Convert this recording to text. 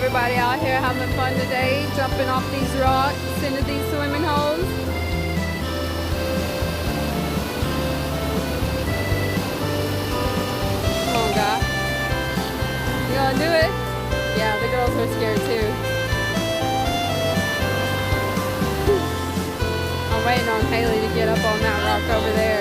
everybody out here having fun today, jumping off these rocks into these swimming holes. Come on, guy. You gonna do it? Yeah, the girls are scared too. I'm waiting on Haley to get up on that rock over there.